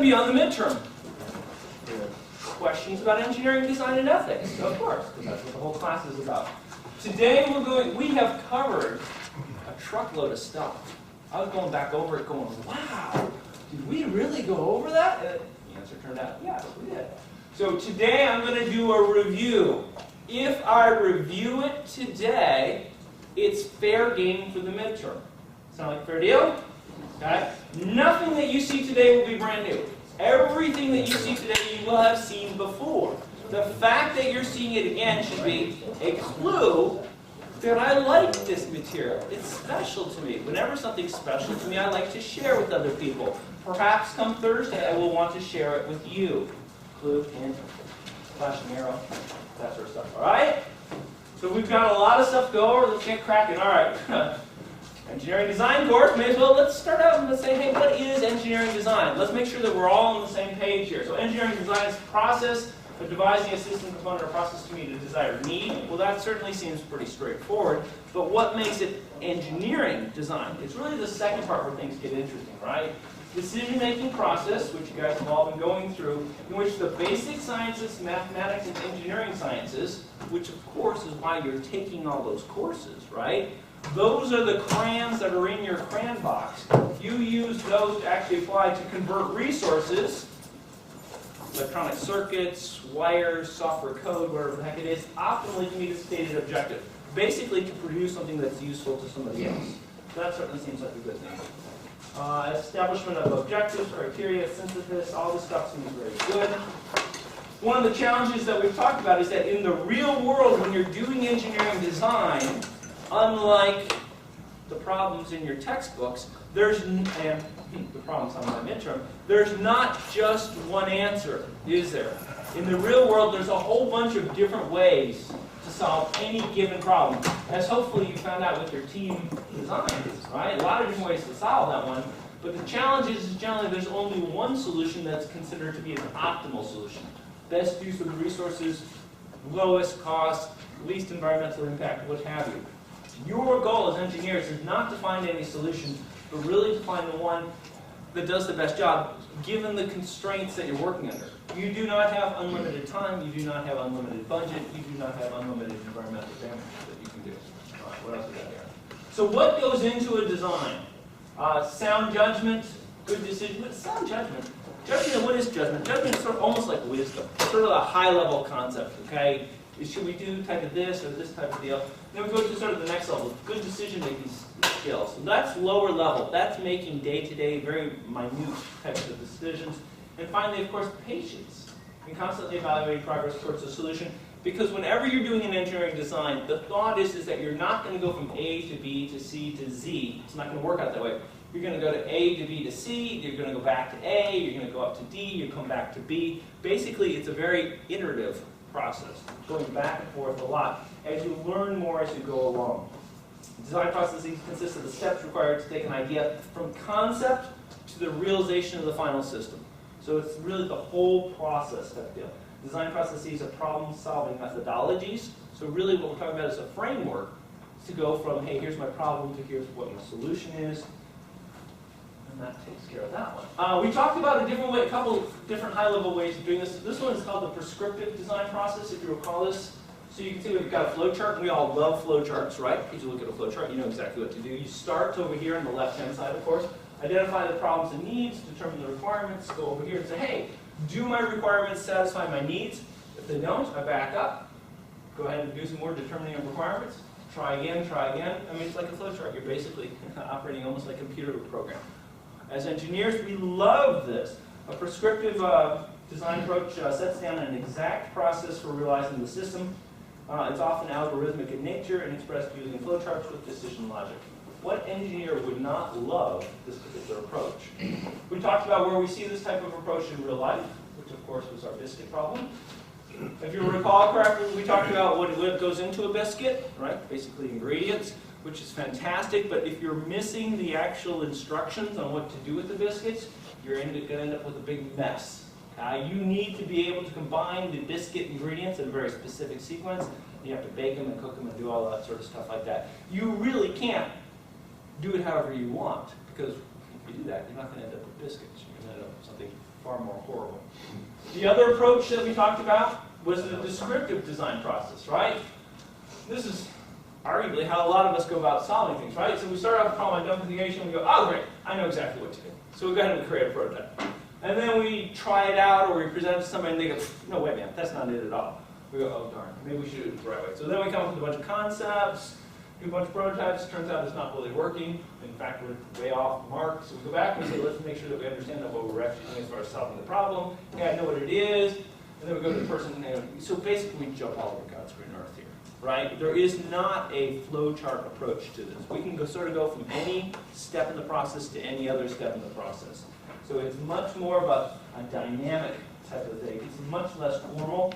be on the midterm. Questions about engineering design and ethics, of course, because that's what the whole class is about. Today we have covered a truckload of stuff. I was going back over it going, wow, did we really go over that? And the answer turned out, yes, we did. So today I'm going to do a review. If I review it today, it's fair game for the midterm. Sound like a fair deal? Okay? Nothing that you see today will be brand new. Everything that you see today you will have seen before. The fact that you're seeing it again should be a clue that I like this material. It's special to me. Whenever something's special to me, I like to share with other people. Perhaps come Thursday, I will want to share it with you. Clue, hint, flashing arrow, that sort of stuff. All right? So we've got a lot of stuff to go over. Let's get cracking. All right. Engineering design course, may as well, let's start out and let's say, hey, what is engineering design? Let's make sure that we're all on the same page here. So engineering design is the process of devising a system, component, or process to meet a desired need. Well, that certainly seems pretty straightforward, but what makes it engineering design? It's really the second part where things get interesting, right? Decision-making process, which you guys have all been going through, in which the basic sciences, mathematics, and engineering sciences, which of course is why you're taking all those courses, right? Those are the crayons that are in your crayon box. You use those to actually apply to convert resources, electronic circuits, wires, software code, whatever the heck it is, optimally to meet a stated objective. Basically to produce something that's useful to somebody else. So that certainly seems like a good thing. Establishment of objectives, criteria, synthesis, all this stuff seems very good. One of the challenges that we've talked about is that in the real world, when you're doing engineering design, unlike the problems in your textbooks, and the problems on my midterm, there's not just one answer, is there? In the real world, there's a whole bunch of different ways to solve any given problem, as hopefully you found out with your team designs, right? A lot of different ways to solve that one, but the challenge is generally there's only one solution that's considered to be an optimal solution. Best use of the resources, lowest cost, least environmental impact, what have you. Your goal as engineers is not to find any solution, but really to find the one that does the best job, given the constraints that you're working under. You do not have unlimited time, you do not have unlimited budget, you do not have unlimited environmental damage that you can do. All right, what else we got here? So what goes into a design? Sound judgment, good decision, but sound judgment. Judgment, what is judgment? Judgment is sort of almost like wisdom, sort of a high-level concept, okay? Should we do type of this or this type of deal? Then we go to sort of the next level, good decision-making skills. So that's lower level. That's making day-to-day, very minute types of decisions. And finally, of course, patience. And constantly evaluating progress towards a solution. Because whenever you're doing an engineering design, the thought is that you're not going to go from A to B to C to Z. It's not going to work out that way. You're going to go to A to B to C, you're going to go back to A, you're going to go up to D, you come back to B. Basically, it's a very iterative process, going back and forth a lot as you learn more as you go along. Design processes consist of the steps required to take an idea from concept to the realization of the final system. So it's really the whole process type deal. Design processes are problem-solving methodologies. So really what we're talking about is a framework to go from, hey, here's my problem, to here's what my solution is. And that takes care of that one. We talked about a couple different high-level ways of doing this. This one is called the prescriptive design process, if you recall this. So you can see we've got a flow chart, and we all love flow charts, right? If you look at a flow chart, you know exactly what to do. You start over here on the left-hand side, of course. Identify the problems and needs, determine the requirements, go over here and say, hey, do my requirements satisfy my needs? If they don't, I back up. Go ahead and do some more determining of requirements. Try again, try again. I mean, it's like a flow chart. You're basically operating almost like a computer program. As engineers, we love this. A prescriptive design approach sets down an exact process for realizing the system. It's often algorithmic in nature and expressed using flowcharts with decision logic. What engineer would not love this particular approach? We talked about where we see this type of approach in real life, which of course was our biscuit problem. If you recall correctly, we talked about what goes into a biscuit, right? Basically ingredients, which is fantastic, but if you're missing the actual instructions on what to do with the biscuits, you're going to end up with a big mess. You need to be able to combine the biscuit ingredients in a very specific sequence. You have to bake them and cook them and do all that sort of stuff like that. You really can't do it however you want, because if you do that, you're not going to end up with biscuits. You're going to end up with something far more horrible. The other approach that we talked about was the descriptive design process, right? This is arguably how a lot of us go about solving things, right? So we start off with problem identification, we go, oh great, I know exactly what to do. So we go ahead and create a prototype. And then we try it out, or we present it to somebody and they go, no way man, that's not it at all. We go, oh darn, maybe we should do it the right way. So then we come up with a bunch of concepts, do a bunch of prototypes, turns out it's not really working. In fact, we're way off the mark. So we go back and we say, let's make sure that we understand that what we're actually doing as far as solving the problem. Yeah, I know what it is. And then we go to the person, so basically we jump all over God's green earth here, right? There is not a flowchart approach to this. We can sort of go from any step in the process to any other step in the process. So it's much more of a dynamic type of thing. It's much less formal.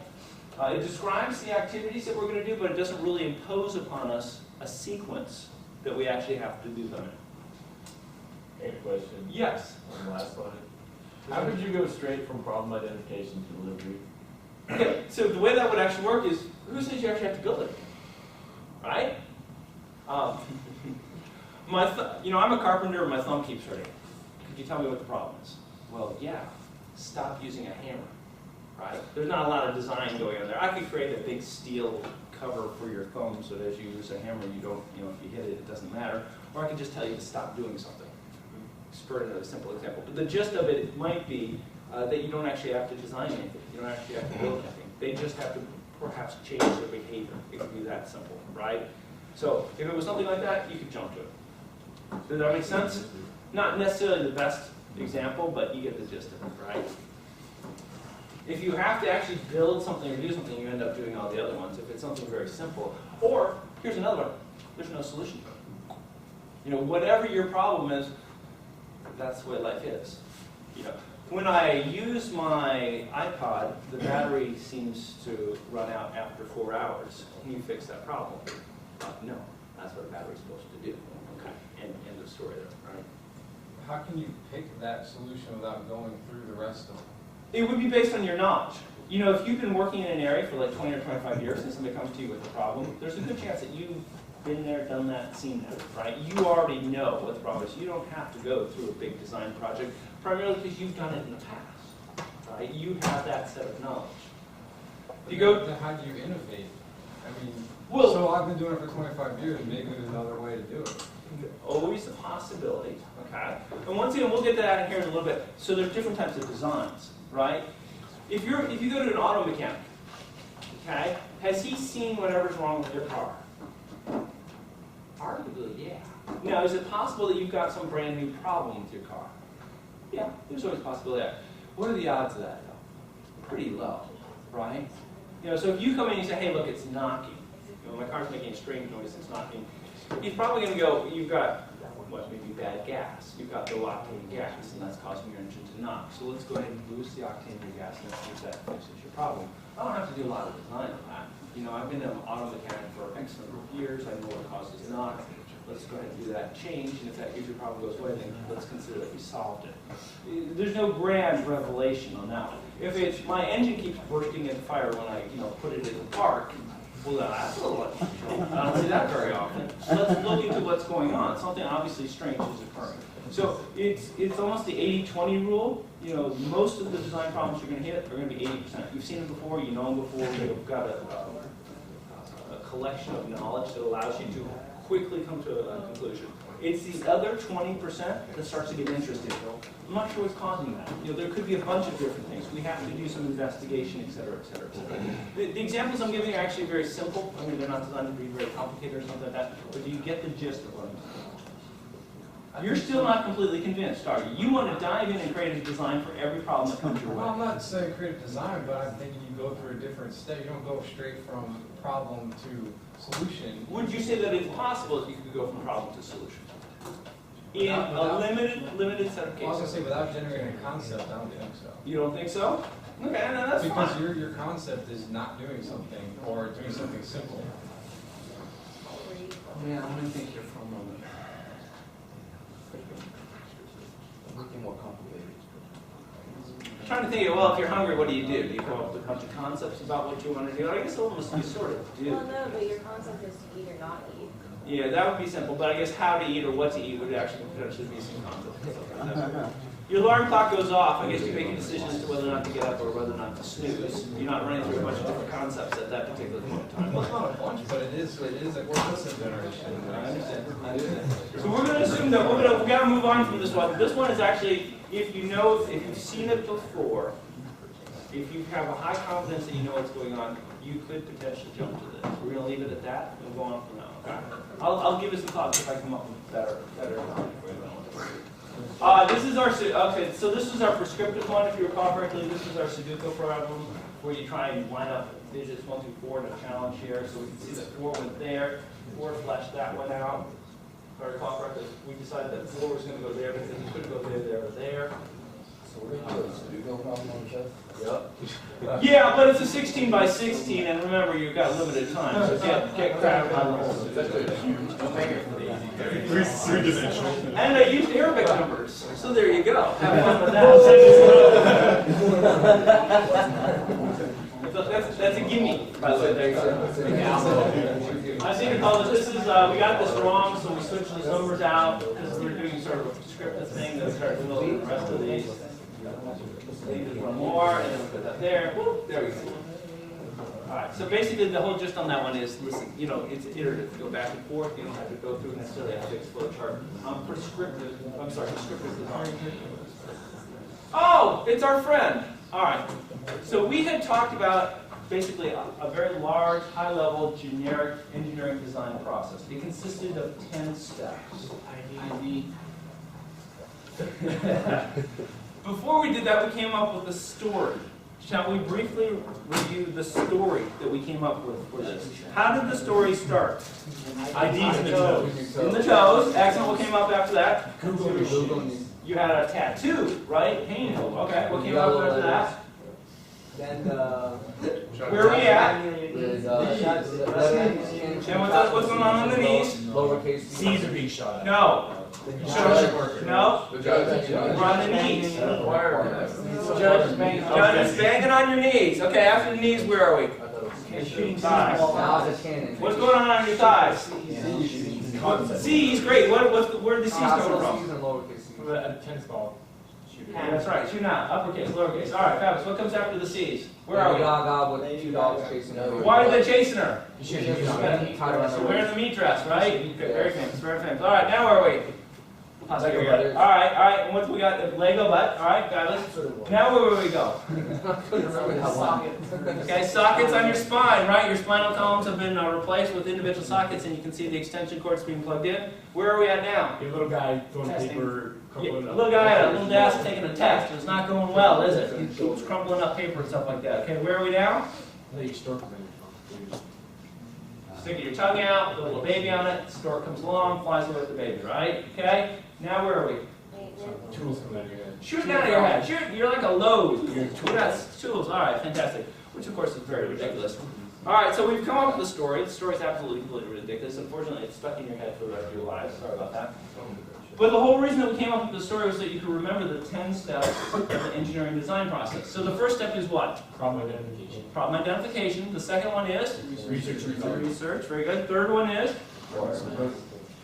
It describes the activities that we're going to do, but it doesn't really impose upon us a sequence that we actually have to do them in. A question. Yes? On the last slide. How did you go straight from problem identification to delivery? Okay, so the way that would actually work is, who says you actually have to build it? Right? I'm a carpenter and my thumb keeps hurting. Could you tell me what the problem is? Well, yeah, stop using a hammer, right? There's not a lot of design going on there. I could create a big steel cover for your thumb so that as you use a hammer, you don't, if you hit it, it doesn't matter. Or I could just tell you to stop doing something. For another simple example. But the gist of it might be that you don't actually have to design anything. You don't actually have to build anything. They just have to perhaps change their behavior. It could be that simple, right? So if it was something like that, you could jump to it. Does that make sense? Not necessarily the best example, but you get the gist of it, right? If you have to actually build something or do something, you end up doing all the other ones. If it's something very simple. Or, here's another one. There's no solution to it. Whatever your problem is, that's the way life is. When I use my iPod, the battery seems to run out after 4 hours. Can you fix that problem? No, that's what a battery's supposed to do. Okay, end of story there, right? How can you pick that solution without going through the rest of them? It would be based on your knowledge. If you've been working in an area for like 20 or 25 years and somebody comes to you with a problem, there's a good chance that you've been there, done that, seen that, right? You already know what the problem is. You don't have to go through a big design project, primarily because you've done it in the past, right? You have that set of knowledge. But then how do you innovate? So I've been doing it for 25 years, maybe there's another way to do it. Always a possibility, okay? And once again, we'll get to that in here in a little bit. So there's different types of designs, right? If you go to an auto mechanic, okay, has he seen whatever's wrong with your car? Arguably, yeah. Now, is it possible that you've got some brand new problem with your car? Yeah, there's always a possibility of that. What are the odds of that, though? Pretty low, right? So if you come in and you say, hey, look, it's knocking. My car's making a strange noise, it's knocking. He's probably going to go, you've got, maybe bad gas. You've got low octane gas, and that's causing your engine to knock. So let's go ahead and boost the octane in your gas, and let's see if that fixes your problem. I don't have to do a lot of design on that. I've been an auto mechanic for X number of years. I know what causes knock. Let's go ahead and do that change, and if that usually problem goes away, then let's consider that we solved it. There's no grand revelation on that one. If it's my engine keeps bursting into fire when I put it in the park, well, that's a little unusual. I don't see that very often. So let's look into what's going on. Something obviously strange is occurring. So it's almost the 80-20 rule. Most of the design problems you're going to hit are going to be 80%. You've seen them before, you know them before, you've got a collection of knowledge that allows you to quickly come to a conclusion. It's the other 20% that starts to get interesting. I'm not sure what's causing that. There could be a bunch of different things. We have to do some investigation, et cetera, et cetera, et cetera. The examples I'm giving are actually very simple. They're not designed to be very complicated or something like that. But do you get the gist of what I'm saying? You're still not completely convinced, are you? You want to dive in and create a design for every problem that comes your way. Well, I'm not saying create a design, but I'm thinking you go through a different step. You don't go straight from problem to solution. Would you say that it's possible that you could go from problem to solution? In a limited set of cases. I was going to say, without generating a concept, I don't think so. You don't think so? Okay, no, that's because fine. Because your concept is not doing something or doing something simple. Yeah, I'm going to think here for a moment. Looking more complicated. I'm trying to think, well, if you're hungry, what do? Do you come up with a bunch of concepts about what you want to do? I guess almost you sort of do. Well, no, but your concept is to eat or not eat. Yeah, that would be simple, but I guess how to eat or what to eat would actually potentially be some concepts. Your alarm clock goes off. I guess you make a decision as to whether or not to get up or whether or not to snooze. You're not running through a bunch of different concepts at that particular point in time. Well, it's not a bunch, but it is like we're listening generation. I understand. So we're going to assume that we got to move on from this one. This one is actually, if you've seen it before, if you have a high confidence that you know what's going on, you could potentially jump to this. We're going to leave it at that and go on from now. Okay? I'll give it some thoughts if I come up with better knowledge for you. This is our, okay, so this is our prescriptive one, if you recall correctly. This is our Sudoku problem, where you try and line up digits 1 through 4 in a challenge here. So we can see that 4 went there, 4 fleshed that one out. If I recall correctly, we decided that 4 was going to go there because you couldn't go there, or there. So we're going to do a Sudoku problem on the chest? Yep. Yeah, but it's a 16 by 16, and remember, you've got limited time, so get crap on the whole. Don't make it for the easy. Three-dimensional. And I used Arabic numbers, so there you go. Have fun with that. That's a gimme, by the way. There you go. I seem to call this is, we got this wrong, so we switched these numbers out because we're doing sort of a prescriptive thing that starts filling the rest of these. Leave it one more, and then we put that there. Whoop, there we go. All right, so basically the whole gist on that one is, listen, it's iterative. You go back and forth. You don't have to go through necessarily a fixed flow chart. Prescriptive design. Oh, it's our friend. All right. So we had talked about basically a very large, high-level, generic engineering design process. It consisted of 10 steps. Before we did that, we came up with a story. Shall we briefly review the story that we came up with for this? How did the story start? IDs in the toes. In the toes. Excellent. What came up after that? You had a tattoo, right? Painful. Okay. What came up after that? Then Where are we at? And And what's going on the knees? lowercase C's are being shot at. No. No. The judge. We're on the knees. Judge is banging. Judge is banging on your knees. Okay, after the knees, where are we? Thighs. Now it's a cannon. What's going on your thighs? C's, great. Where did the C's come from? C's and lowercase c. A tennis ball. Yeah, that's right. Shooting out. Uppercase, lowercase. All right, fabulous. What comes after the C's? Where are we? Gaga with 2 dogs chasing her. Why are they chasing her? She has a tied around So her wearing waist. the meat dress, right? Okay, very famous, very famous. All right, now where are we? Lego butt. All right. And what we got? Lego butt. All right, got it. Now where will we go? Couldn't remember that one. Okay, sockets on your spine, right? Your spinal columns have been replaced with individual sockets, and you can see the extension cords being plugged in. Where are we at now? Your little guy throwing Testing. paper, Yeah, crumpling a up. little guy at a little desk taking a test. It's not going well, is it? He's crumpling up paper and stuff like that. Okay, where are we now? Sticking your tongue out, put a little baby on it, stork comes along, flies away with the baby, right? Okay, now where are we? Tools come out of your head. Shooting out of your head. You're like a load. That's tools. All right, fantastic. Which, of course, is very ridiculous. All right, so we've come up with a story. The story is absolutely completely ridiculous. Unfortunately, it's stuck in your head for the rest of your lives. Sorry about that. But the whole reason that we came up with the story was that you could remember the 10 steps of the engineering design process. So the first step is what? Problem identification. Problem identification. The second one is? Research. Research. Very good. Third one is?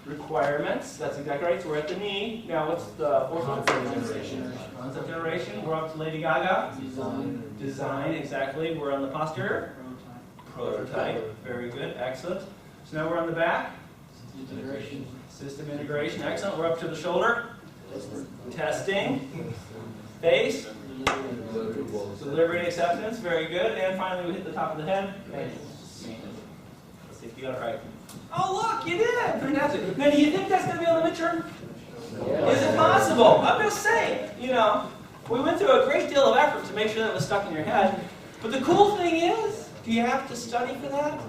Requirements. That's exactly right. So we're at the knee. Now what's the fourth one? Concept generation. We're up to Lady Gaga. Design. Exactly. We're on the posterior. Prototype. Very good. Excellent. So now we're on the back. System integration. Excellent. We're up to the shoulder. Testing. Face. Delivery and acceptance. Very good. And finally we hit the top of the head. Maintenance. Let's see if you got it right. Oh, look, you did! Fantastic. Now, do you think that's going to be on the midterm? Is it possible? I'm just saying, we went through a great deal of effort to make sure that was stuck in your head. But the cool thing is, do you have to study for that?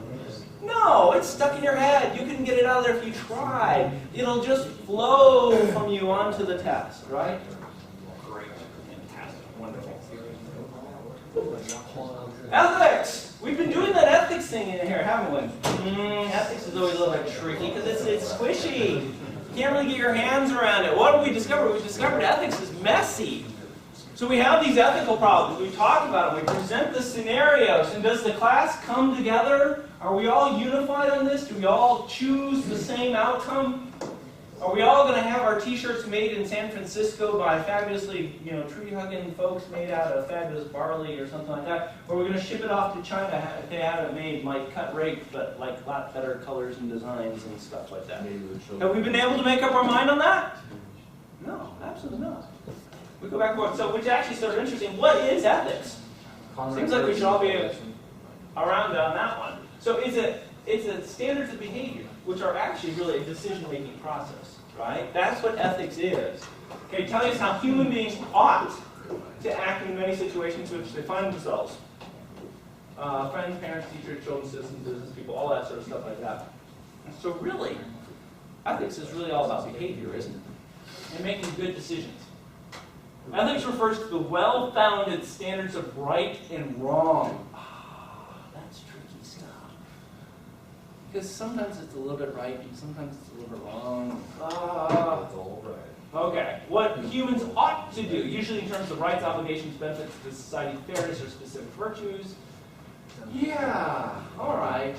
No, it's stuck in your head. You can get it out of there if you try. It'll just flow from you onto the test, right? Great. Fantastic. Wonderful. Ethics! We've been doing that ethics thing in here, haven't we? Ethics is always a little bit tricky because it's squishy. You can't really get your hands around it. What have we discovered? We've discovered ethics is messy. So we have these ethical problems. We talk about them. We present the scenarios. And does the class come together? Are we all unified on this? Do we all choose the same outcome? Are we all going to have our T-shirts made in San Francisco by fabulously, tree-hugging folks made out of fabulous barley or something like that? Or are we going to ship it off to China if they have it made like cut rate, but like a lot better colors and designs and stuff like that? Have we been able to make up our mind on that? No, absolutely not. We go back and forth. So, which actually sort of interesting. What is ethics? Seems like we should all be around on that one. So it's a standards of behavior, which are actually really a decision-making process, right? That's what ethics is. Okay, telling us how human beings ought to act in many situations in which they find themselves. Friends, parents, teachers, children, citizens, business people, all that sort of stuff like that. So really, ethics is really all about behavior, isn't it? And making good decisions. Ethics refers to the well-founded standards of right and wrong. That's tricky stuff. Because sometimes it's a little bit right, and sometimes it's a little bit wrong. It's all right. Okay, what humans ought to do, usually in terms of rights, obligations, benefits to society, fairness, or specific virtues. Yeah, all right.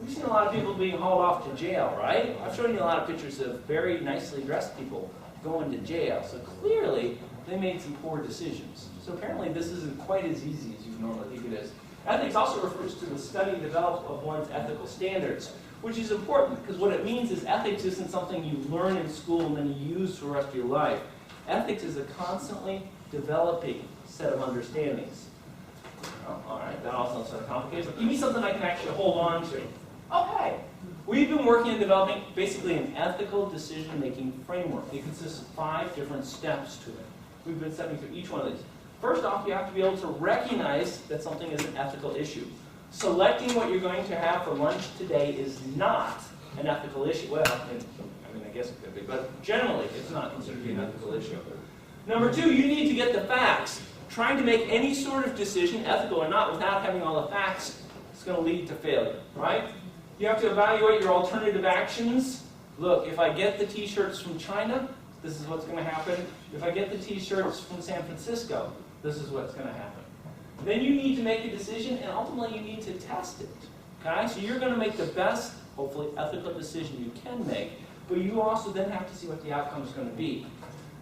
We've seen a lot of people being hauled off to jail, right? I've shown you a lot of pictures of very nicely dressed people going to jail. So clearly, they made some poor decisions. So apparently this isn't quite as easy as you normally think it is. Ethics also refers to the study and development of one's ethical standards, which is important because what it means is ethics isn't something you learn in school and then you use for the rest of your life. Ethics is a constantly developing set of understandings. Oh, all right, that all sounds sort of complicated. So give me something I can actually hold on to. Okay. We've been working on developing basically an ethical decision-making framework. It consists of 5 different steps to it. We've been stepping through each one of these. First off, you have to be able to recognize that something is an ethical issue. Selecting what you're going to have for lunch today is not an ethical issue. Well, I guess it could be, but generally it's not considered to be an ethical issue. Number 2, you need to get the facts. Trying to make any sort of decision, ethical or not, without having all the facts is going to lead to failure, right? You have to evaluate your alternative actions. Look, if I get the T-shirts from China, this is what's going to happen. If I get the T-shirts from San Francisco, this is what's going to happen. Then you need to make a decision, and ultimately you need to test it. Okay? So you're going to make the best, hopefully, ethical decision you can make, but you also then have to see what the outcome is going to be.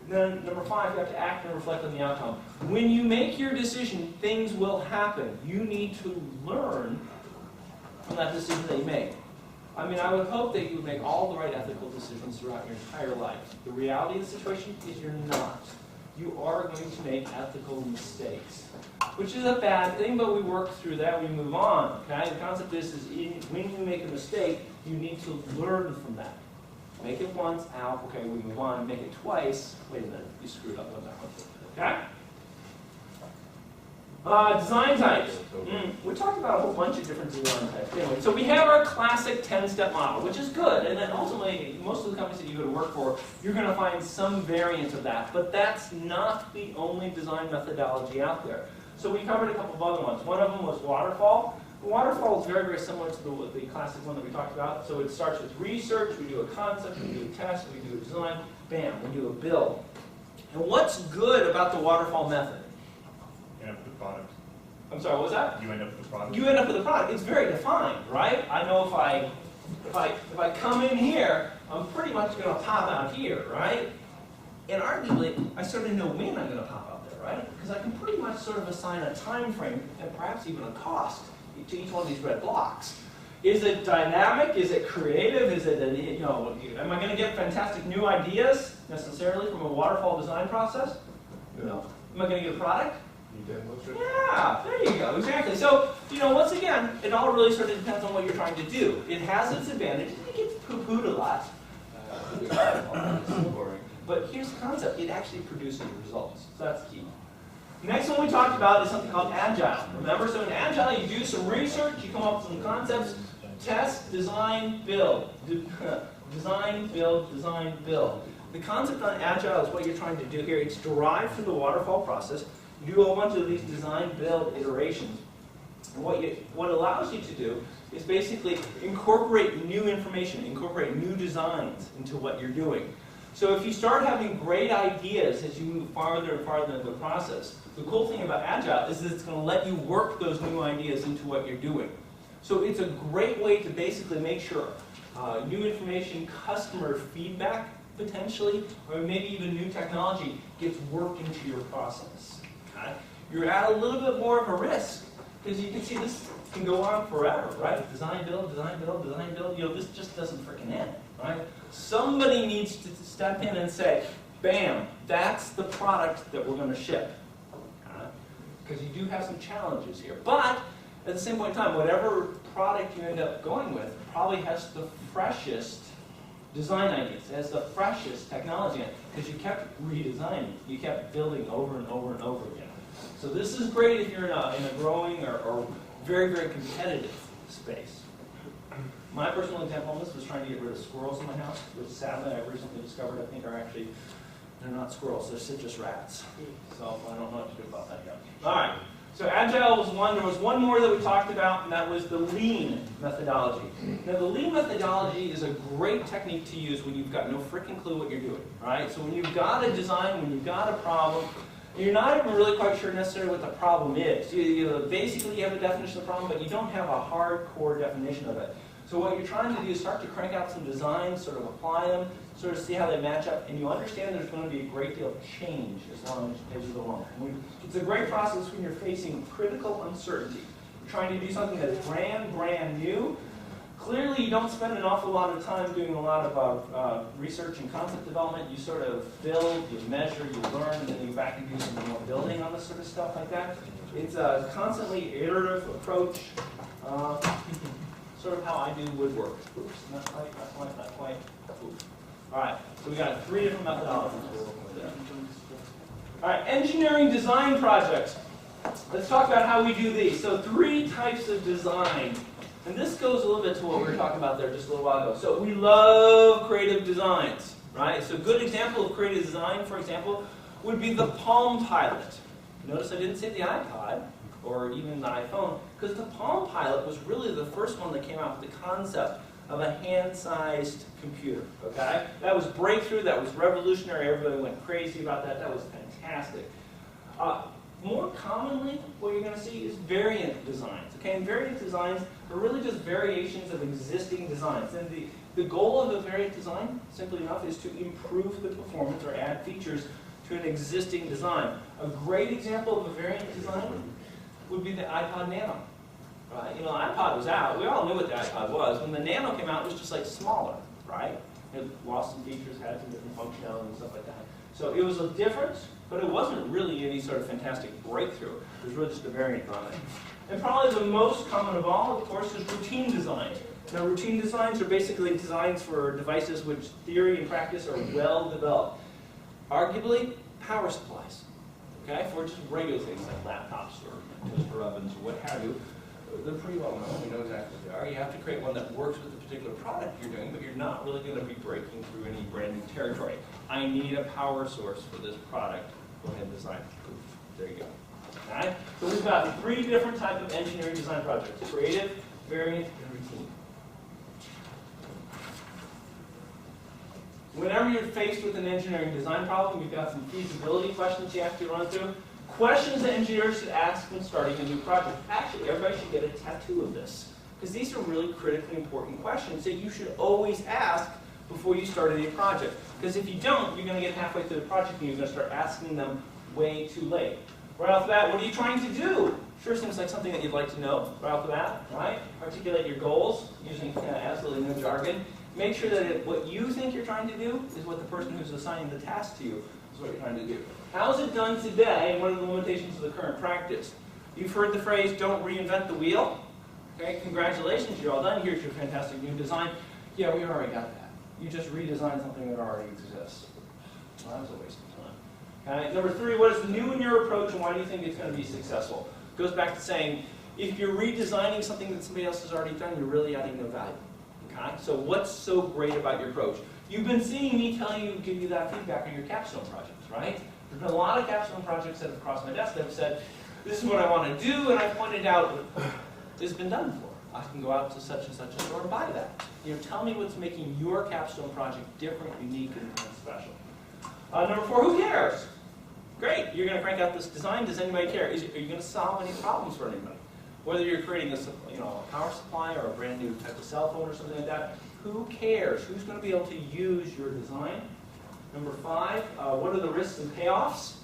Then, number 5, you have to act and reflect on the outcome. When you make your decision, things will happen. You need to learn from that decision that you make. I mean, I would hope that you would make all the right ethical decisions throughout your entire life. The reality of the situation is you're not. You are going to make ethical mistakes, which is a bad thing, but we work through that, we move on. Okay? The concept is when you make a mistake, you need to learn from that. Make it once, out, okay, we move on. Make it twice, wait a minute, you screwed up on that one. Okay? Design types. We talked about a whole bunch of different design types. Anyway, so we have our classic 10-step model, which is good, and then ultimately, most of the companies that you go to work for, you're going to find some variant of that, but that's not the only design methodology out there. So we covered a couple of other ones. One of them was waterfall. Waterfall is very, very similar to the classic one that we talked about. So it starts with research, we do a concept, we do a test, we do a design, bam, we do a build. And what's good about the waterfall method? You end up with the product. I'm sorry, what was that? You end up with the product. You end up with a product. It's very defined, right? I know if I come in here, I'm pretty much going to pop out here, right? And arguably, I sort of know when I'm going to pop out there, right? Because I can pretty much sort of assign a time frame and perhaps even a cost to each one of these red blocks. Is it dynamic? Is it creative? Is it, am I going to get fantastic new ideas necessarily from a waterfall design process? No. Am I going to get a product? Yeah, there you go, exactly. So, once again, it all really sort of depends on what you're trying to do. It has its advantages. It gets poo-pooed a lot. But here's the concept. It actually produces results. So that's key. Next one we talked about is something called Agile. Remember, so in Agile, you do some research, you come up with some concepts, test, design, build. Design, build, design, build. The concept on Agile is what you're trying to do here. It's derived from the waterfall process. You do a bunch of these design, build iterations. And what allows you to do is basically incorporate new information, incorporate new designs into what you're doing. So if you start having great ideas as you move farther and farther into the process, the cool thing about Agile is that it's going to let you work those new ideas into what you're doing. So it's a great way to basically make sure new information, customer feedback potentially, or maybe even new technology gets worked into your process. Okay? You're at a little bit more of a risk, because you can see this can go on forever, right? Design, build, design, build, design, build. You know, this just doesn't freaking end, right? Somebody needs to step in and say, bam, that's the product that we're going to ship. Because you do have some challenges here. But at the same point in time, whatever product you end up going with probably has the freshest design ideas. It has the freshest technology in it. Because you kept redesigning. You kept building over and over and over again. So this is great if you're in a growing or very, very competitive space. My personal example on this was trying to get rid of squirrels in my house, which sadly I recently discovered I think are actually, they're not squirrels, they're citrus rats. So I don't know what to do about that yet. All right, so Agile was one. There was one more that we talked about, and that was the Lean methodology. Now the Lean methodology is a great technique to use when you've got no freaking clue what you're doing, right? So when you've got a design, when you've got a problem, you're not even really quite sure necessarily what the problem is. Basically, you have a definition of the problem, but you don't have a hardcore definition of it. So what you're trying to do is start to crank out some designs, sort of apply them, sort of see how they match up, and you understand there's going to be a great deal of change as long as you go along. It's a great process when you're facing critical uncertainty. You're trying to do something that's brand new. Clearly, you don't spend an awful lot of time doing a lot of research and concept development. You sort of build, you measure, you learn, and then you go back and do some more building on this sort of stuff like that. It's a constantly iterative approach, sort of how I do woodwork. Oops, not quite, not quite, not quite. Oops. All right, so we got 3 different methodologies we're working with there. All right, engineering design projects. Let's talk about how we do these. So 3 types of design. And this goes a little bit to what we were talking about there just a little while ago. So we love creative designs, right? So a good example of creative design, for example, would be the Palm Pilot. Notice I didn't say the iPod or even the iPhone, because the Palm Pilot was really the first one that came out with the concept of a hand-sized computer, okay? That was breakthrough, that was revolutionary, everybody went crazy about that, that was fantastic. More commonly, what you're going to see is variant designs. Okay, and variant designs are really just variations of existing designs. And the goal of a variant design, simply enough, is to improve the performance or add features to an existing design. A great example of a variant design would be the iPod Nano. Right? You know, the iPod was out. We all knew what the iPod was. When the Nano came out, it was just like smaller, right? It lost some features, had some different functionality and stuff like that. So it was a difference, but it wasn't really any sort of fantastic breakthrough. It was really just a variant on it. And probably the most common of all, of course, is routine design. Now, routine designs are basically designs for devices which theory and practice are well developed. Arguably, power supplies. Okay, for just regular things like laptops or toaster ovens or what have you. They're pretty well known. You know exactly what they are. You have to create one that works with the particular product you're doing, but you're not really going to be breaking through any brand new territory. I need a power source for this product. Go ahead and design it. Poof. There you go. All right? So we've got 3 different types of engineering design projects: creative, variant, and routine. Whenever you're faced with an engineering design problem, you've got some feasibility questions you have to run through. Questions that engineers should ask when starting a new project. Actually, everybody should get a tattoo of this, because these are really critically important questions that you should always ask before you start any project. Because if you don't, you're going to get halfway through the project and you're going to start asking them way too late. Right off the bat, what are you trying to do? Sure seems like something that you'd like to know right off the bat, right? Articulate your goals using absolutely no jargon. Make sure that what you think you're trying to do is what the person who's assigning the task to you is what you're trying to do. How is it done today, and what are the limitations of the current practice? You've heard the phrase, don't reinvent the wheel. Okay, congratulations, you're all done. Here's your fantastic new design. Yeah, we already got that. You just redesigned something that already exists. Well, that was a waste of time. Okay, number 3, what is new in your approach, and why do you think it's going to be successful? It goes back to saying, if you're redesigning something that somebody else has already done, you're really adding no value. Okay, so what's so great about your approach? You've been seeing me give you that feedback on your capstone projects, right? There's been a lot of capstone projects that have crossed my desk that have said, this is what I want to do, and I pointed out, it's been done before. I can go out to such and such a store and buy that. You know, tell me what's making your capstone project different, unique, and special. Number 4, who cares? Great, you're going to crank out this design. Does anybody care? Are you going to solve any problems for anybody? Whether you're creating a power supply or a brand new type of cell phone or something like that, who cares? Who's going to be able to use your design? Number 5, what are the risks and payoffs?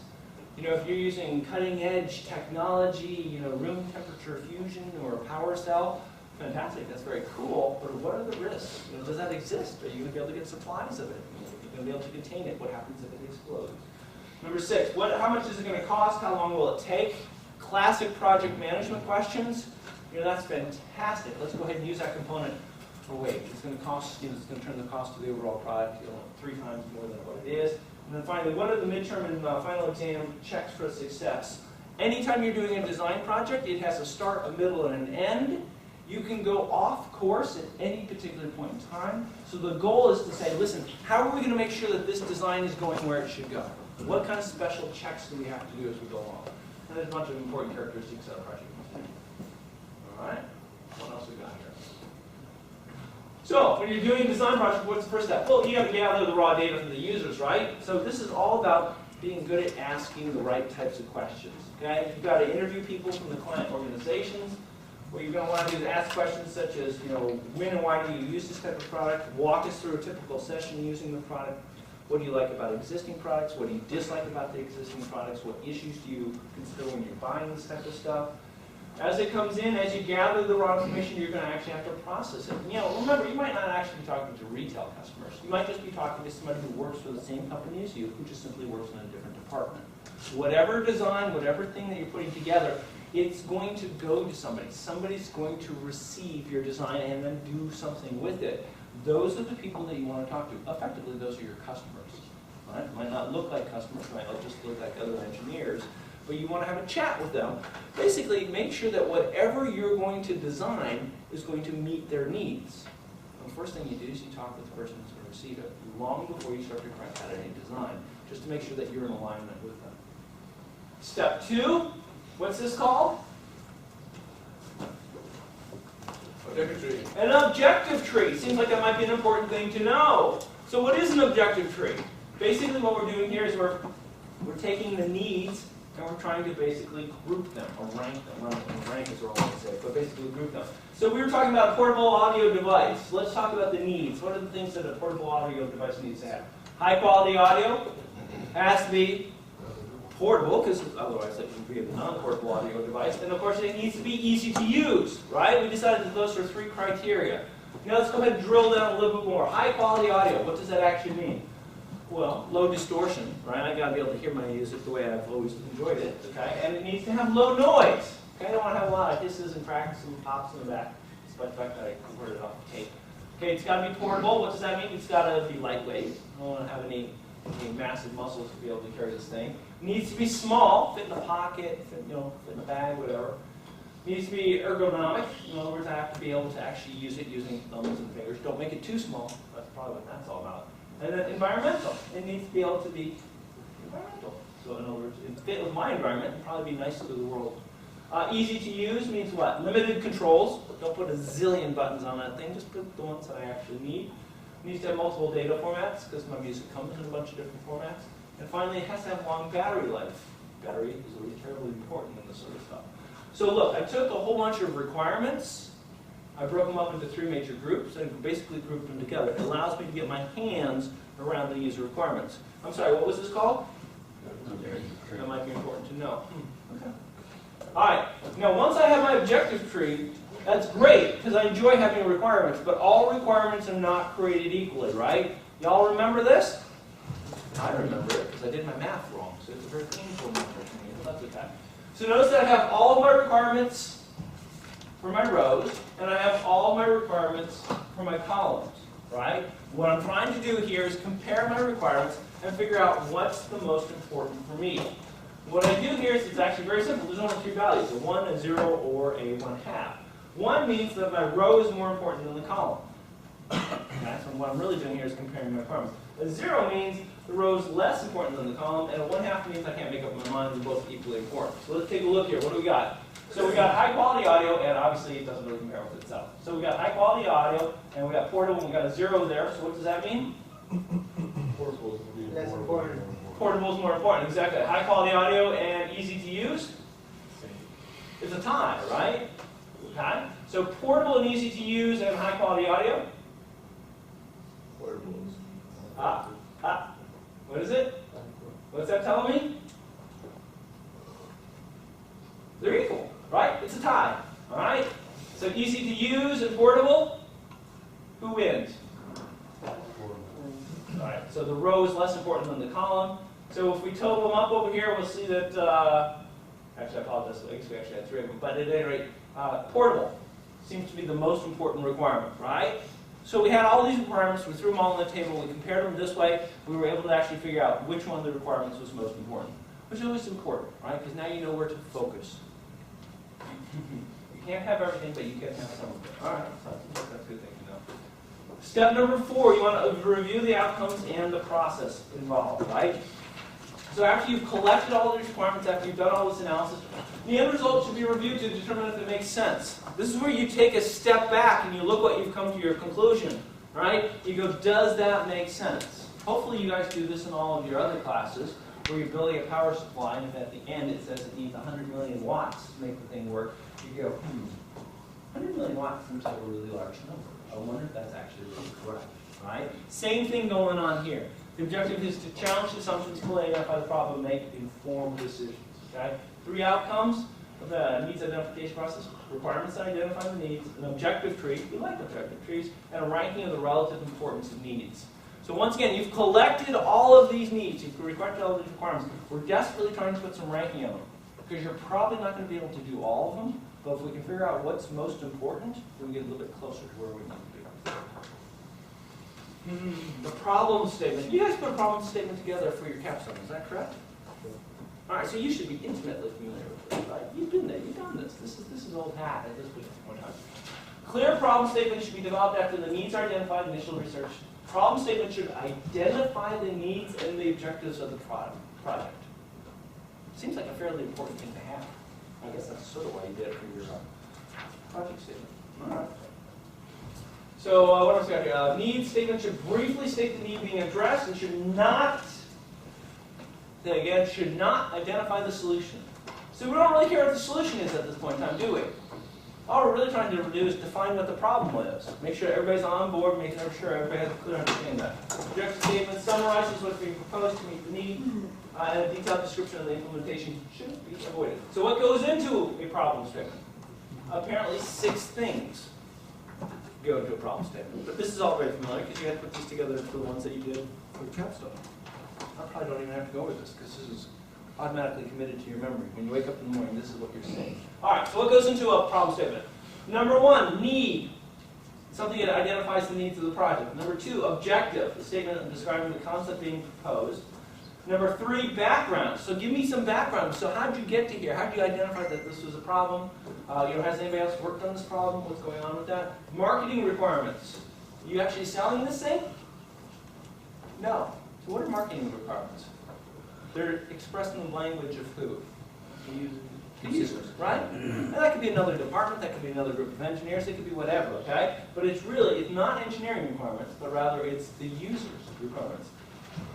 You know, if you're using cutting-edge technology, you know, room temperature fusion or a power cell, fantastic, that's very cool, but what are the risks? You know, does that exist? Are you going to be able to get supplies of it? Are you going to be able to contain it? What happens if it explodes? Number 6, how much is it going to cost? How long will it take? Classic project management questions. You know, that's fantastic. Let's go ahead and use that component. Oh wait, it's going to cost, you know, it's going to turn the cost of the overall product, you know, 3 times more than what it is. And then finally, what are the midterm and final exam checks for success? Anytime you're doing a design project, it has a start, a middle, and an end. You can go off course at any particular point in time. So the goal is to say, listen, how are we going to make sure that this design is going where it should go? What kind of special checks do we have to do as we go along? And there's a bunch of important characteristics of a project. All right, what else we got here? So, when you're doing a design project, what's the first step? Well, you have to gather the raw data from the users, right? So this is all about being good at asking the right types of questions. Okay? You've got to interview people from the client organizations. What you're going to want to do is ask questions such as, you know, when and why do you use this type of product? Walk us through a typical session using the product. What do you like about existing products? What do you dislike about the existing products? What issues do you consider when you're buying this type of stuff? As it comes in, as you gather the raw information, you're going to actually have to process it. You know, remember, you might not actually be talking to retail customers. You might just be talking to somebody who works for the same company as you, who just simply works in a different department. Whatever design, whatever thing that you're putting together, it's going to go to somebody. Somebody's going to receive your design and then do something with it. Those are the people that you want to talk to. Effectively, those are your customers. Right? Might not look like customers, might just look like other engineers. But you want to have a chat with them. Basically, make sure that whatever you're going to design is going to meet their needs. And the first thing you do is you talk with the person who's going to receive it, long before you start to crank out any design, just to make sure that you're in alignment with them. Step 2, what's this called? Objective tree. An objective tree. Seems like that might be an important thing to know. So what is an objective tree? Basically what we're doing here is we're taking the needs and we're trying to basically group them, or rank them. Rank is what I want to say, but basically group them. So we were talking about a portable audio device. Let's talk about the needs. What are the things that a portable audio device needs to have? High quality audio has to be portable, because otherwise it would be a non-portable audio device. And of course it needs to be easy to use, right? We decided that those are 3 criteria. Now let's go ahead and drill down a little bit more. High quality audio, what does that actually mean? Well, low distortion, right? I got to be able to hear my music the way I've always enjoyed it, okay? And it needs to have low noise. Okay, I don't want to have a lot of hisses and cracks and pops in the back, despite the fact that I converted it off the tape. Okay, it's got to be portable. What does that mean? It's got to be lightweight. I don't want to have any massive muscles to be able to carry this thing. It needs to be small, fit in a pocket, fit in a bag, whatever. It needs to be ergonomic. In other words, I have to be able to actually use it using thumbs and fingers. Don't make it too small. That's probably what that's all about. And then environmental. It needs to be able to be environmental. So in other words, it fit with my environment and probably be nice to the world. Easy to use means what? Limited controls. Don't put a zillion buttons on that thing. Just put the ones that I actually need. It needs to have multiple data formats because my music comes in a bunch of different formats. And finally, it has to have long battery life. Battery is really terribly important in this sort of stuff. So look, I took a whole bunch of requirements. I broke them up into 3 major groups and basically grouped them together. It allows me to get my hands around the user requirements. I'm sorry, what was this called? That might be important to know. Okay. All right. Now, once I have my objective tree, that's great because I enjoy having requirements, but all requirements are not created equally, right? Y'all remember this? I remember it because I did my math wrong, so it's a very painful memory for me, but that's okay. So notice that I have all of my requirements for my rows, and I have all my requirements for my columns, right? What I'm trying to do here is compare my requirements and figure out what's the most important for me. What I do here is it's actually very simple. There's only 3 values, a 1, a 0, or a 1/2. 1 means that my row is more important than the column. That's what I'm really doing here is comparing my requirements. A 0 means the row is less important than the column, and a 1/2 means I can't make up my mind they're both equally important. So let's take a look here. What do we got? So we got high quality audio, and obviously it doesn't really compare with itself. So we got high quality audio, and we got portable, and we got a 0 there. So what does that mean? Portable is Less important. Portable is more important, exactly. High quality audio and easy to use? It's a tie, right? Okay. So portable and easy to use and high quality audio? Portable is. What is it? What's that telling me? They're equal, right? It's a tie. All right? So easy to use and portable. Who wins? All right. So the row is less important than the column. So if we total them up over here, we'll see that. Actually, I apologize. I guess we actually had 3 of them. But at any rate, portable seems to be the most important requirement, right? So we had all these requirements. We threw them all on the table. We compared them this way. We were able to actually figure out which one of the requirements was most important, which is always important, right? Because now you know where to focus. You can't have everything, but you can have some of it. All right, so that's a good thing to know. Step number 4, you want to review the outcomes and the process involved, right? So after you've collected all these requirements, after you've done all this analysis, the end result should be reviewed to determine if it makes sense. This is where you take a step back and you look what you've come to your conclusion, right? You go, does that make sense? Hopefully you guys do this in all of your other classes, where you're building a power supply, and if at the end it says it needs 100 million watts to make the thing work, you go, 100 million watts seems like a really large number. I wonder if that's actually really correct, right? Same thing going on here. The objective is to challenge assumptions, fully identify the problem, and make informed decisions, okay? 3 outcomes of the needs identification process: requirements that identify the needs, an objective tree, we like objective trees, and a ranking of the relative importance of needs. So once again, you've collected all of these needs, you've collected all of these requirements. We're desperately trying to put some ranking on them, because you're probably not going to be able to do all of them, but if we can figure out what's most important, we can get a little bit closer to where we need to be. The problem statement. You guys put a problem statement together for your capstone, is that correct? All right, so you should be intimately familiar with this, right? You've been there, you've done this. This is old hat at this point in time. Clear problem statement should be developed after the needs are identified in initial research. Problem statement should identify the needs and the objectives of the project. Seems like a fairly important thing to have. I guess that's sort of why you did it for your project statement. All right. So what else we got here? Need statement should briefly state the need being addressed and should not identify the solution. So we don't really care what the solution is at this point in time, do we? All we're really trying to do is define what the problem is. Make sure everybody's on board, making sure everybody has a clear understanding of that. Objective statement summarizes what's being proposed to meet the need, and a detailed description of the implementation should be avoided. So what goes into a problem statement? Apparently 6 things go into a problem statement. But this is all very familiar because you had to put these together for the ones that you did for capstone. I probably don't even have to go over this because this is automatically committed to your memory. When you wake up in the morning, this is what you're saying. All right, so what goes into a problem statement? Number 1, need. Something that identifies the needs of the project. Number 2, objective. A statement describing the concept being proposed. Number 3, background. So give me some background. So how did you get to here? How did you identify that this was a problem? Has anybody else worked on this problem? What's going on with that? Marketing requirements. Are you actually selling this thing? No. So what are marketing requirements? They're expressed in the language of who? The users, right? And that could be another department, that could be another group of engineers, it could be whatever, okay? But it's not engineering requirements, but rather it's the user's requirements.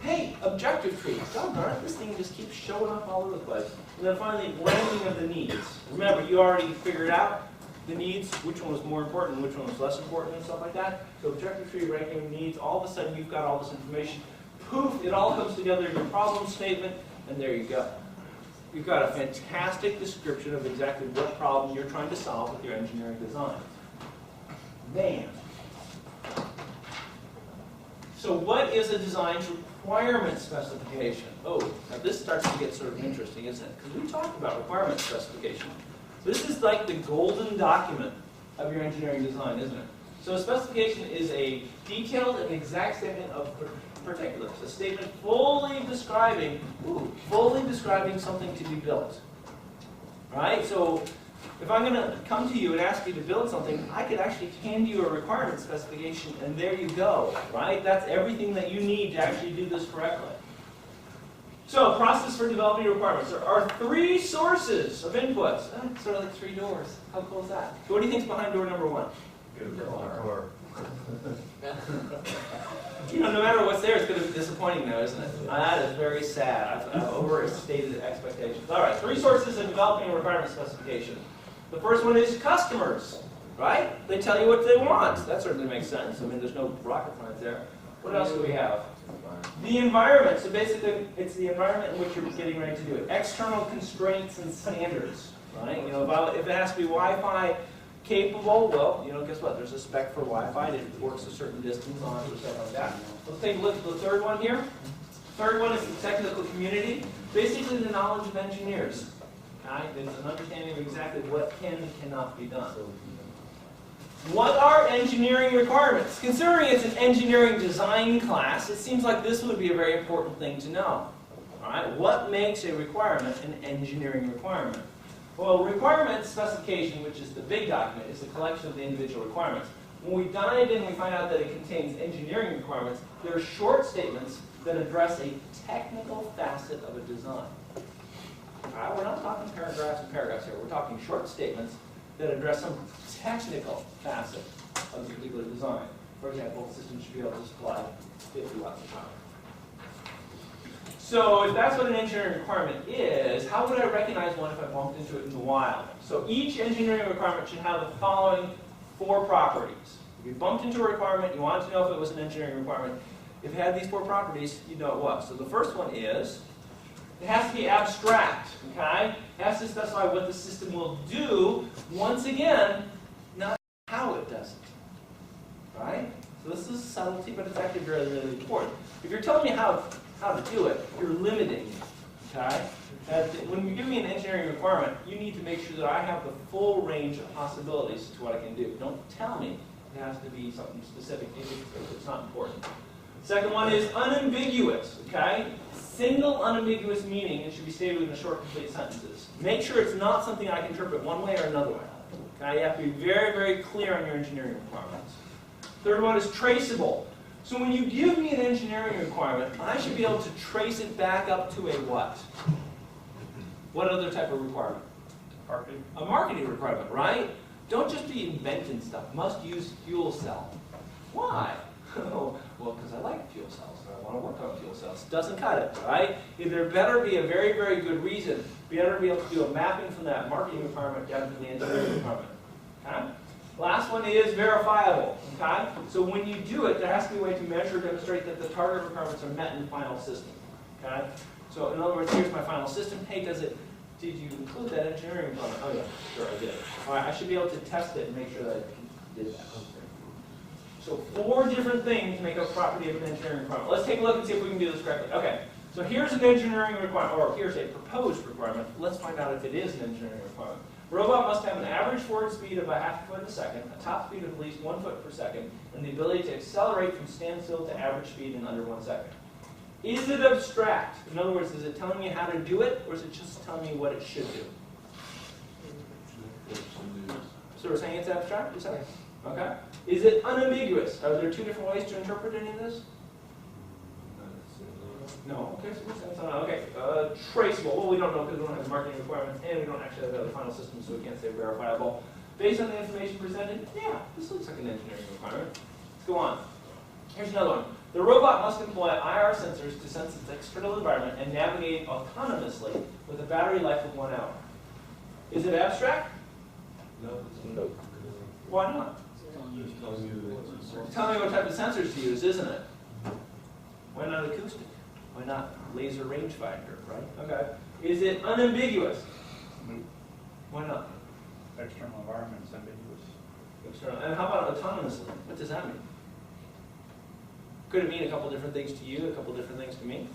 Hey, objective tree. Doggone it, this thing just keeps showing up all over the place. And then finally, ranking of the needs. Remember, you already figured out the needs, which one was more important, which one was less important, and stuff like that. So objective tree, ranking of needs, all of a sudden you've got all this information. Poof, it all comes together in your problem statement, and there you go. You've got a fantastic description of exactly what problem you're trying to solve with your engineering design. Man. So what is a design's requirement specification? Oh, now this starts to get sort of interesting, isn't it? Because we talked about requirement specification. This is like the golden document of your engineering design, isn't it? So a specification is a detailed and exact statement of particulars, a statement fully describing something to be built. Right? So if I'm going to come to you and ask you to build something, I could actually hand you a requirement specification, and there you go. Right? That's everything that you need to actually do this correctly. So, process for developing requirements. There are 3 sources of inputs. It's sort of like 3 doors. How cool is that? So what do you think is behind door number 1? No matter what's there, it's going to be disappointing though, isn't it? That is very sad. I've overstated expectations. All right, 3 sources of developing a requirement specification. The first one is customers, right? They tell you what they want. That certainly makes sense. I mean, there's no rocket science there. What else do we have? The environment. So basically, it's the environment in which you're getting ready to do it. External constraints and standards, right? You know, if it has to be Wi-Fi capable, well, you know, guess what? There's a spec for Wi-Fi. It works a certain distance on it or stuff like that. Let's take a look at the third one here. Third one is the technical community. Basically, the knowledge of engineers. Okay? There's an understanding of exactly what can and cannot be done. What are engineering requirements? Considering it's an engineering design class, it seems like this would be a very important thing to know. All right? What makes a requirement an engineering requirement? Well, requirement specification, which is the big document, is the collection of the individual requirements. When we dive in, we find out that it contains engineering requirements. There are short statements that address a technical facet of a design. All right? We're not talking paragraphs and paragraphs here. We're talking short statements that address some technical facet of the particular design. For example, the system should be able to supply 50 watts of power. So if that's what an engineering requirement is, how would I recognize one if I bumped into it in the wild? So each engineering requirement should have the following 4 properties. If you bumped into a requirement, you wanted to know if it was an engineering requirement. If it had these 4 properties, you'd know it was. So the first one is, it has to be abstract, okay? It has to specify what the system will do, once again, not how it does it, right? So this is subtlety, but it's actually really, really important. If you're telling me how to do it, you're limiting me, okay? When you give me an engineering requirement, you need to make sure that I have the full range of possibilities to what I can do. Don't tell me it has to be something specific if it's not important. Second one is unambiguous, okay? Single unambiguous meaning, it should be stated in short, complete sentences. Make sure it's not something I can interpret one way or another way. Okay? You have to be very, very clear on your engineering requirements. Third one is traceable. So when you give me an engineering requirement, I should be able to trace it back up to a what? What other type of requirement? Marketing. A marketing requirement, right? Don't just be inventing stuff. Must use fuel cell. Why? Well, because I like fuel cells. I want to work on fuel cells. Doesn't cut it, right? There better be a very, very good reason. We better be able to do a mapping from that marketing requirement down to the engineering requirement. Okay? Last one is verifiable. Okay? So when you do it, there has to be a way to measure, demonstrate that the target requirements are met in the final system. Okay? So in other words, here's my final system. Hey, did you include that engineering requirement? Oh yeah, sure I did. All right, I should be able to test it and make sure that I did that. So 4 different things make up property of an engineering requirement. Let's take a look and see if we can do this correctly. Okay, so here's an engineering requirement, or here's a proposed requirement. Let's find out if it is an engineering requirement. Robot must have an average forward speed of a half foot a second, a top speed of at least 1 foot per second, and the ability to accelerate from standstill to average speed in under 1 second. Is it abstract? In other words, is it telling me how to do it, or is it just telling me what it should do? So we're saying it's abstract, you said? Okay. Is it unambiguous? Are there 2 different ways to interpret any of this? No. Okay, so we're saying it's not. Okay. Traceable. Well, we don't know because we don't have the marketing requirements, and we don't actually have the final system, so we can't say verifiable. Based on the information presented, yeah, this looks like an engineering requirement. Let's go on. Here's another one. The robot must employ IR sensors to sense its external environment and navigate autonomously with a battery life of 1 hour. Is it abstract? No. Why not? It's telling me what type of sensors to use, isn't it? Why not acoustic? Why not laser rangefinder, right? Okay. Is it unambiguous? Why not? External environment is ambiguous. External. And how about autonomously? What does that mean? Could it mean a couple different things to you, a couple different things to me?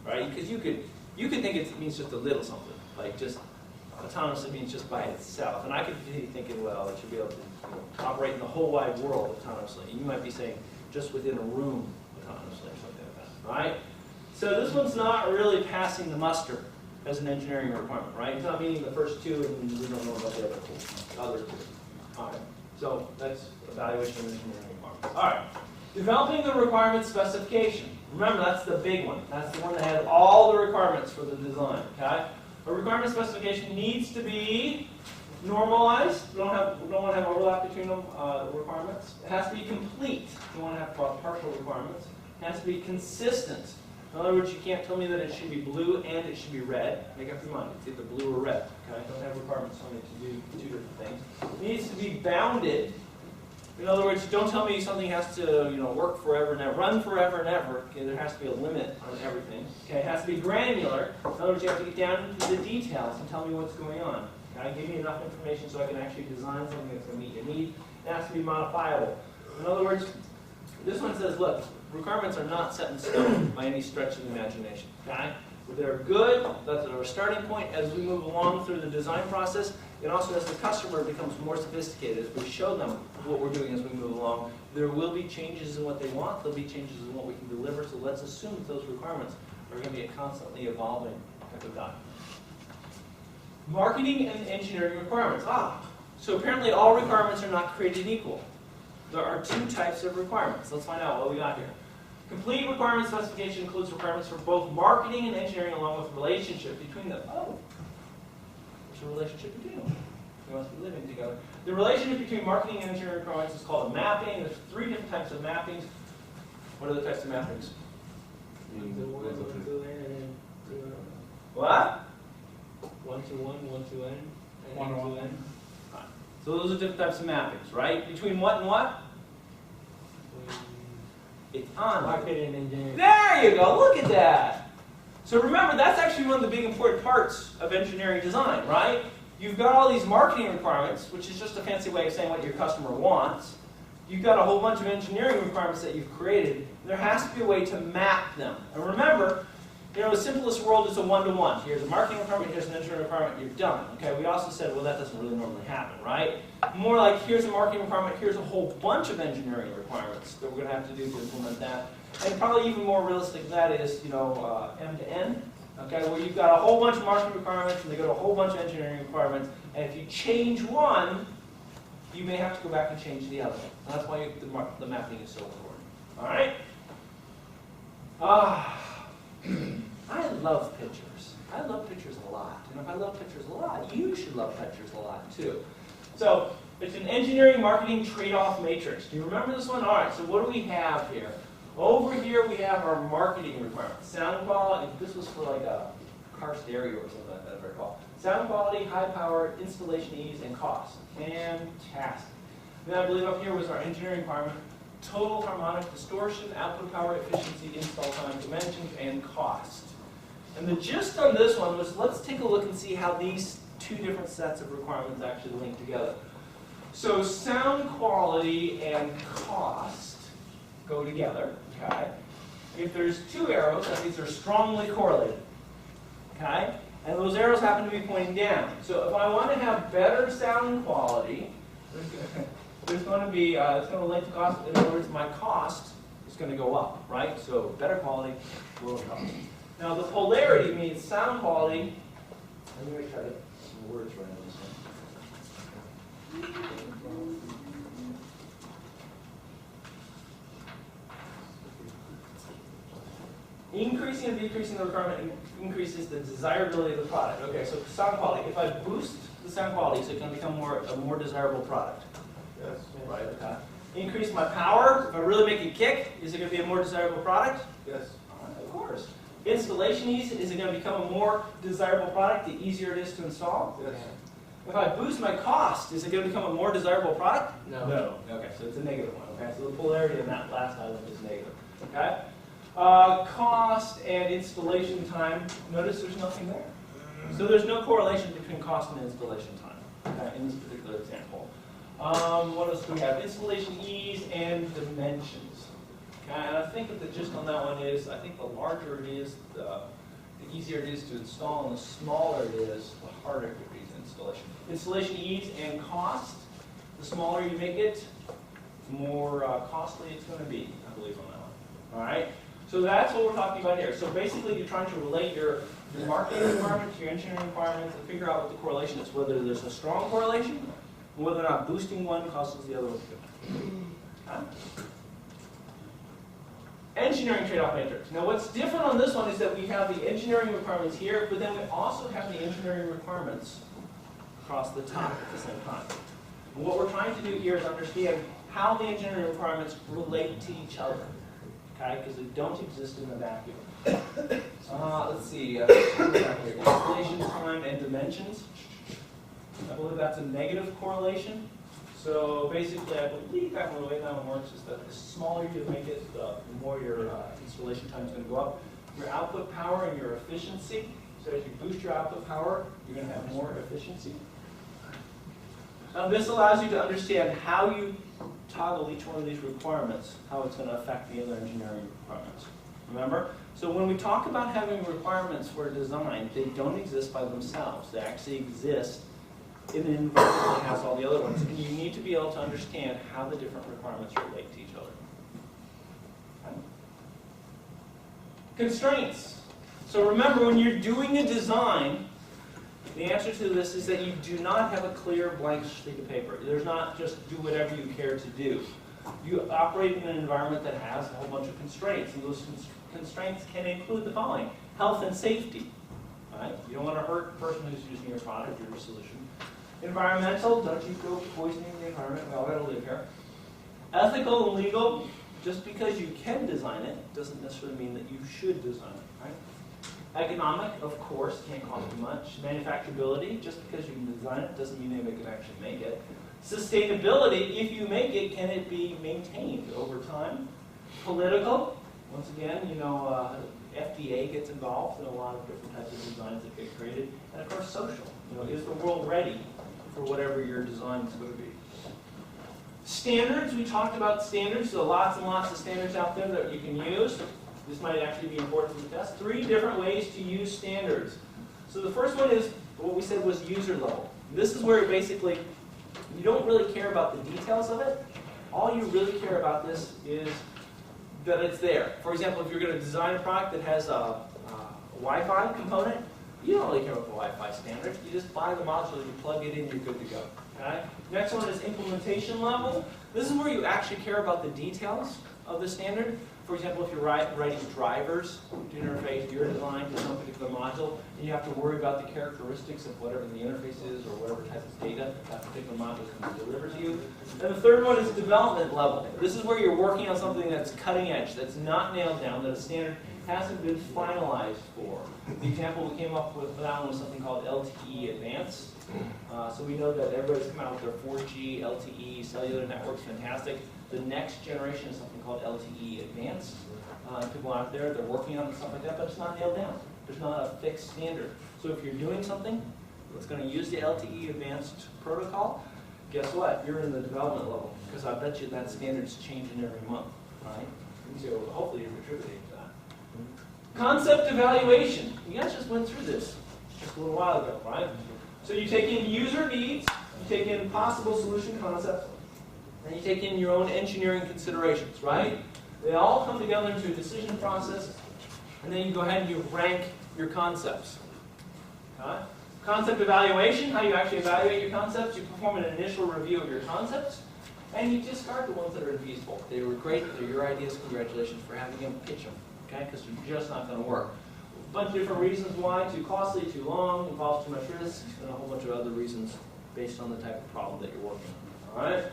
Right? Because you could think it means just a little something, like just autonomously means just by itself. And I could be thinking, well, it should be able to operate in the whole wide world autonomously. And you might be saying just within a room autonomously or something like that, right? So this one's not really passing the muster as an engineering requirement, right? It's not meeting the first 2, and we don't know about the other 2. All right. So that's evaluation of engineering requirements. All right. Developing the requirement specification. Remember, that's the big one. That's the one that has all the requirements for the design, okay? A requirement specification needs to be normalized. We don't want to have overlap between them, requirements. It has to be complete. You don't want to have partial requirements. It has to be consistent. In other words, you can't tell me that it should be blue and it should be red. Make up your mind. It's either blue or red. Okay? Don't have requirements on it to do 2 different things. It needs to be bounded. In other words, don't tell me something has to, work forever and ever, run forever and ever. Okay, there has to be a limit on everything. Okay, it has to be granular. In other words, you have to get down into the details and tell me what's going on. Okay, give me enough information so I can actually design something that's going to meet your need. It has to be modifiable. In other words, this one says, look, requirements are not set in stone by any stretch of the imagination. Okay, they're good. That's our starting point as we move along through the design process. And also, as the customer becomes more sophisticated, as we show them what we're doing as we move along, there will be changes in what they want. There'll be changes in what we can deliver. So let's assume that those requirements are going to be a constantly evolving type of document. Marketing and engineering requirements. So apparently all requirements are not created equal. There are two types of requirements. Let's find out what we got here. Complete requirement specification includes requirements for both marketing and engineering, along with relationship between them. There's a relationship between them. They must be living together. The relationship between marketing and engineering requirements is called a mapping. There's 3 different types of mappings. What are the types of mappings? What? 1 to 1, 1 to n, and 1 to n 1. to n. So those are different types of mappings, right? Between what and what? It's on. Marketing and engineering. There you go, look at that. So remember, that's actually one of the big important parts of engineering design, right? You've got all these marketing requirements, which is just a fancy way of saying what your customer wants. You've got a whole bunch of engineering requirements that you've created. There has to be a way to map them. And remember, the simplest world is a one-to-one. Here's a marketing requirement, here's an engineering requirement, you're done. Okay, we also said, well, that doesn't really normally happen, right? More like, here's a marketing requirement, here's a whole bunch of engineering requirements that we're going to have to do to implement that. And probably even more realistic than that is, M to N, okay, where you've got a whole bunch of marketing requirements and they go to a whole bunch of engineering requirements, and if you change one, you may have to go back and change the other. And that's why the mapping is so important. All right? I love pictures. I love pictures a lot. And if I love pictures a lot, you should love pictures a lot too. So it's an engineering marketing trade-off matrix. Do you remember this one? All right, so what do we have here? Over here we have our marketing requirements. Sound quality, this was for like a car stereo or something like that, if I recall. Sound quality, high power, installation ease, and cost. Fantastic. Then I believe up here was our engineering requirement. Total harmonic distortion, output power, efficiency, install time, dimensions, and cost. And the gist on this one was, let's take a look and see how these 2 different sets of requirements actually link together. So sound quality and cost go together, okay? If there's 2 arrows, that means they're strongly correlated, okay? And those arrows happen to be pointing down. So if I want to have better sound quality, there's going to be, it's going to link to cost. In other words, my cost is going to go up, right? So better quality, lower cost. Now the polarity means sound quality. Let me try to get some words right on this one. Increasing and decreasing the requirement increases the desirability of the product. Okay, so sound quality. If I boost the sound quality, is it going to become a more desirable product? Yes. Right, okay. Increase my power. If I really make it kick, is it going to be a more desirable product? Yes. Of course. Installation ease, is it going to become a more desirable product the easier it is to install? Yes. If I boost my cost, is it going to become a more desirable product? No. Okay, so it's a negative one. Okay, so the polarity in that last item is negative. Okay. Cost and installation time. Notice there's nothing there. So there's no correlation between cost and installation time. Okay, in this particular example. What else do we have? Installation ease and dimensions. Okay, and I think that the gist on that one is, I think the larger it is, the easier it is to install, and the smaller it is, the harder it could be to installation. Installation ease and cost. The smaller you make it, the more costly it's going to be, I believe, on that one. All right. So that's what we're talking about here. So basically, you're trying to relate your marketing requirements to your engineering requirements and figure out what the correlation is, whether there's a strong correlation, or whether or not boosting one causes the other one to go. Huh? Engineering trade-off matrix. Now what's different on this one is that we have the engineering requirements here, but then we also have the engineering requirements across the top at the same time. And what we're trying to do here is understand how the engineering requirements relate to each other, okay? Because they don't exist in a vacuum. Let's see, installation time and dimensions. I believe that's a negative correlation. So basically, I believe that the way that one works is that the smaller you make it, the more your installation time is going to go up. Your output power and your efficiency. So as you boost your output power, you're going to have more efficiency. This allows you to understand how you toggle each one of these requirements, how it's going to affect the other engineering requirements. Remember? So when we talk about having requirements for design, they don't exist by themselves. They actually exist in an environment that has all the other ones. And you need to be able to understand how the different requirements relate to each other. Okay. Constraints. So remember, when you're doing a design, the answer to this is that you do not have a clear blank sheet of paper. There's not just do whatever you care to do. You operate in an environment that has a whole bunch of constraints, and those constraints can include the following: health and safety. Right? You don't want to hurt the person who's using your product or your solution. Environmental, don't you go poisoning the environment. We all got to live here. Ethical and legal, just because you can design it doesn't necessarily mean that you should design it. Right? Economic, of course, can't cost you much. Manufacturability, just because you can design it doesn't mean anybody can actually make it. Sustainability, if you make it, can it be maintained over time? Political, once again, you know, FDA gets involved in a lot of different types of designs that get created. And of course, social. You know, is the world ready for whatever your design is going to be? Standards, we talked about standards. So lots and lots of standards out there that you can use. This might actually be important for the test. 3 different ways to use standards. So the first one is what we said was user level. This is where basically you don't really care about the details of it. All you really care about this is that it's there. For example, if you're going to design a product that has a Wi-Fi component, you don't really care about the Wi-Fi standard. You just buy the module, you plug it in, you're good to go. Okay? Next one is implementation level. This is where you actually care about the details of the standard. For example, if you're writing drivers to interface your design to some particular module, and you have to worry about the characteristics of whatever the interface is or whatever type of data that particular module is going to deliver to you. And the third one is development level. This is where you're working on something that's cutting edge, that's not nailed down, that a standard hasn't been finalized for. The example we came up with for that one was something called LTE Advanced. So we know that everybody's come out with their 4G, LTE, cellular networks, fantastic. The next generation is something called LTE Advanced. People out there, they're working on stuff like that, but it's not nailed down. There's not a fixed standard. So if you're doing something that's going to use the LTE Advanced protocol, guess what? You're in the development level, because I bet you that standard's changing every month, right? And so hopefully you're contributing to that. Concept evaluation. You guys just went through this just a little while ago, right? So you take in user needs, you take in possible solution concepts, and you take in your own engineering considerations, right? They all come together into a decision process, and then you go ahead and you rank your concepts. Okay? Concept evaluation, how you actually evaluate your concepts. You perform an initial review of your concepts, and you discard the ones that are infeasible. They were great, they're your ideas, congratulations for having them, pitch them, okay? Because they're just not going to work. A bunch of different reasons why: too costly, too long, involves too much risk, and a whole bunch of other reasons based on the type of problem that you're working on. All right?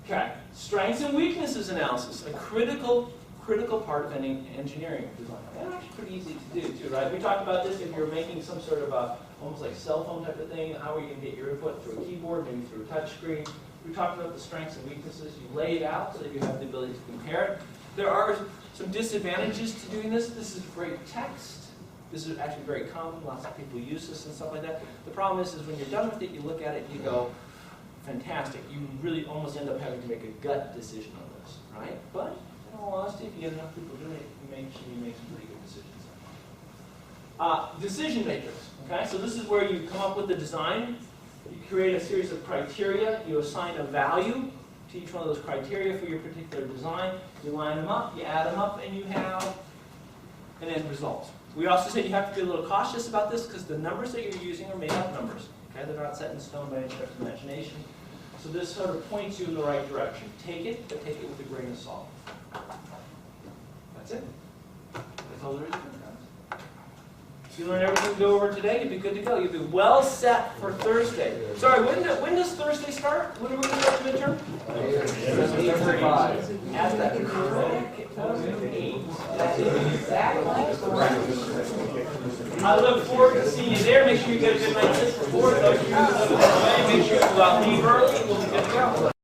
Okay. Strengths and weaknesses analysis, a critical part of any engineering design. That's actually pretty easy to do too, right? We talked about this if you're making some sort of a, almost like cell phone type of thing. How are you going to get your input through a keyboard, maybe through a touch screen? We talked about the strengths and weaknesses. You lay it out so that you have the ability to compare it. There are some disadvantages to doing this. This is great text. This is actually very common. Lots of people use this and stuff like that. The problem is when you're done with it, you look at it and you go, fantastic. You really almost end up having to make a gut decision on this, right? But in all honesty, if you get enough people doing it, you make some pretty good decisions. Decision makers. Okay, so this is where you come up with the design. You create a series of criteria. You assign a value to each one of those criteria for your particular design. You line them up, you add them up, and you have an end result. We also said you have to be a little cautious about this because the numbers that you're using are made-up numbers. Okay, they're not set in stone by any stretch of imagination. So this sort of points you in the right direction. Take it, but take it with a grain of salt. That's it. That's all there is to it, guys. If you learn everything to go over today, you'll be good to go. You'll be well set for Thursday. Sorry, when does Thursday start? When are we going to start the midterm? 8:35. Add that correct. 8. That is exactly correct. I look forward to seeing you there. Make sure you get a good night's sleep before. Make sure you leave early. We'll